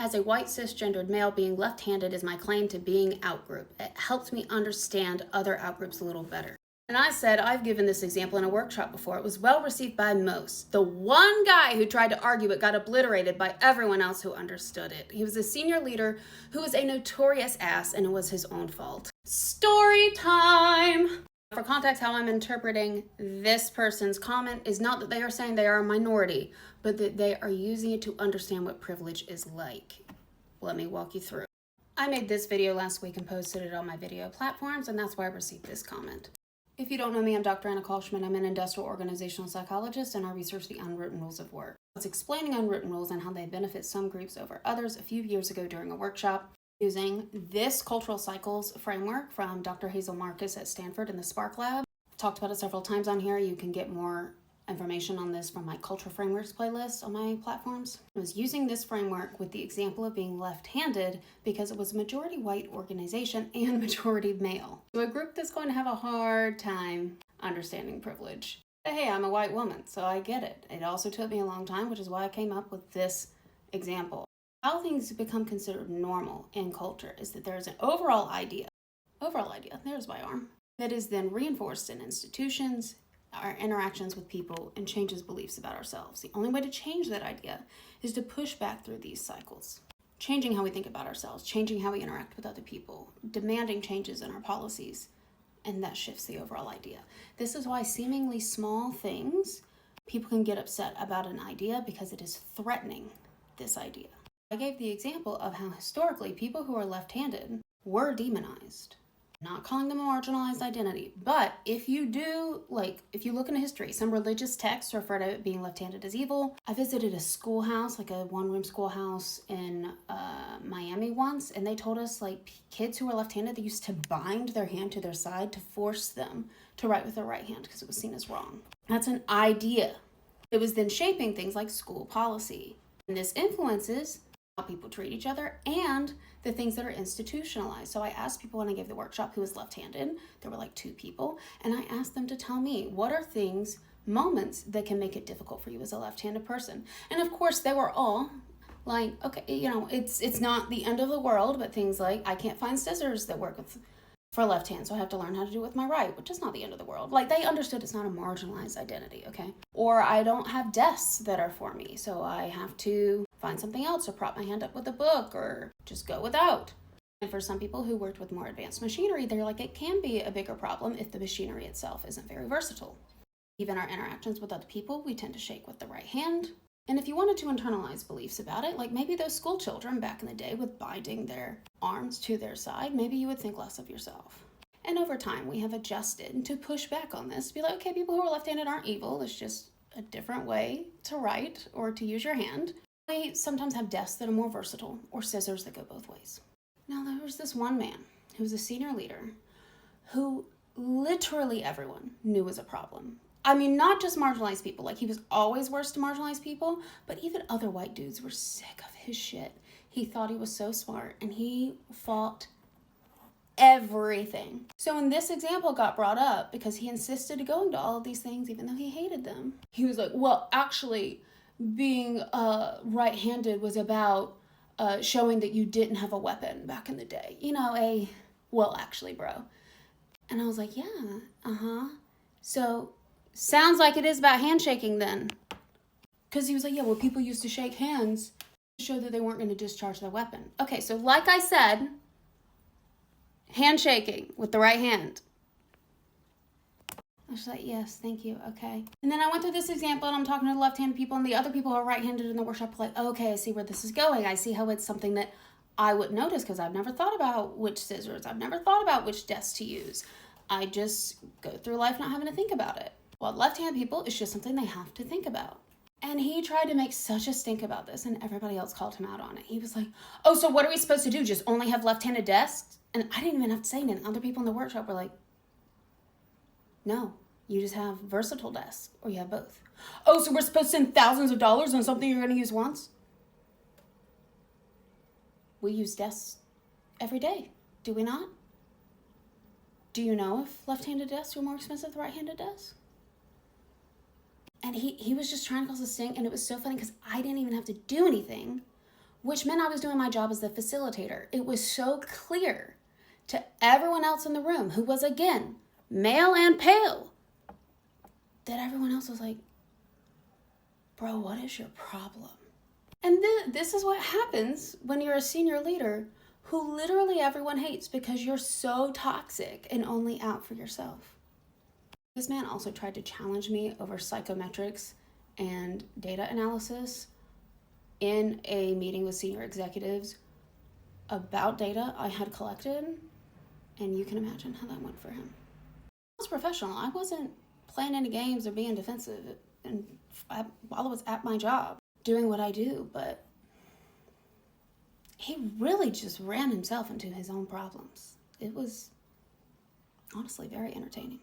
As a white cisgendered male, being left-handed is my claim to being outgroup. It helps me understand other outgroups a little better. And I said, I've given this example in a workshop before. It was well received by most. The one guy who tried to argue it got obliterated by everyone else who understood it. He was a senior leader who was a notorious ass, and it was his own fault. Story time! For context, how I'm interpreting this person's comment is not that they are saying they are a minority, but that they are using it to understand what privilege is like. Let me walk you through. I made this video last week and posted it on my video platforms, and that's why I received this comment. If you don't know me, I'm Dr. Anna Kalschman. I'm an industrial organizational psychologist, and I research the unwritten rules of work. I was explaining unwritten rules and how they benefit some groups over others a few years ago during a workshop using this cultural cycles framework from Dr. Hazel Marcus at Stanford in the Spark Lab. I've talked about it several times on here. You can get more information on this from my Cultural Frameworks playlist on my platforms. I was using this framework with the example of being left-handed because it was a majority white organization and majority male. So a group that's going to have a hard time understanding privilege. But hey, I'm a white woman, so I get it. It also took me a long time, which is why I came up with this example. How things become considered normal in culture is that there's an overall idea, there's my arm, that is then reinforced in institutions, our interactions with people, and changes beliefs about ourselves. The only way to change that idea is to push back through these cycles. Changing how we think about ourselves, changing how we interact with other people, demanding changes in our policies, and that shifts the overall idea. This is why seemingly small things, people can get upset about an idea because it is threatening this idea. I gave the example of how historically people who are left-handed were demonized. Not calling them a marginalized identity, but if you if you look into history, some religious texts refer to being left-handed as evil. I visited a schoolhouse, like a one-room schoolhouse in Miami once, and they told us kids who were left-handed, they used to bind their hand to their side to force them to write with their right hand because it was seen as wrong. That's an idea. It was then shaping things like school policy. And this influences how people treat each other and the things that are institutionalized. So I asked people when I gave the workshop who was left-handed, there were 2 people, and I asked them to tell me what are moments that can make it difficult for you as a left-handed person. And of course they were all okay, it's not the end of the world, but things like I can't find scissors that work for left hand, so I have to learn how to do it with my right, which is not the end of the world. They understood it's not a marginalized identity, okay? Or I don't have desks that are for me, so I have to find something else or prop my hand up with a book or just go without. And for some people who worked with more advanced machinery, they're it can be a bigger problem if the machinery itself isn't very versatile. Even our interactions with other people, we tend to shake with the right hand. And if you wanted to internalize beliefs about it, maybe those school children back in the day with binding their arms to their side, maybe you would think less of yourself. And over time, we have adjusted to push back on this. Be okay, people who are left-handed aren't evil. It's just a different way to write or to use your hand. We sometimes have desks that are more versatile or scissors that go both ways. Now, there was this one man who was a senior leader who literally everyone knew was a problem. I mean, not just marginalized people, he was always worse to marginalized people, but even other white dudes were sick of his shit. He thought he was so smart, and he fought everything. So when this example got brought up, because he insisted to going to all of these things, even though he hated them, he was well, actually, being right-handed was about showing that you didn't have a weapon back in the day. Well, actually, bro. And I was yeah, So sounds like it is about handshaking then. Because he was yeah, well, people used to shake hands to show that they weren't going to discharge their weapon. Okay, so like I said, handshaking with the right hand. I was yes, thank you, okay. And then I went through this example, and I'm talking to the left-handed people, and the other people who are right-handed in the workshop are okay, I see where this is going. I see how it's something that I would notice because I've never thought about which scissors. I've never thought about which desk to use. I just go through life not having to think about it. Well, left-handed people, it's just something they have to think about. And he tried to make such a stink about this, and everybody else called him out on it. He was oh, so what are we supposed to do? Just only have left-handed desks? And I didn't even have to say anything. Other people in the workshop were no, you just have versatile desks, or you have both. Oh, so we're supposed to spend thousands of dollars on something you're going to use once? We use desks every day, do we not? Do you know if left-handed desks were more expensive than right-handed desks? And he was just trying to cause a stink, and it was so funny because I didn't even have to do anything which meant I was doing my job as the facilitator. It was so clear to everyone else in the room, who was, again, male and pale, that everyone else was like, bro, what is your problem? And this is what happens when you're a senior leader who literally everyone hates because you're so toxic and only out for yourself. This man also tried to challenge me over psychometrics and data analysis in a meeting with senior executives about data I had collected, and you can imagine how that went for him. I was professional. I wasn't playing any games or being defensive, and while I was at my job doing what I do, but he really just ran himself into his own problems. It was honestly very entertaining.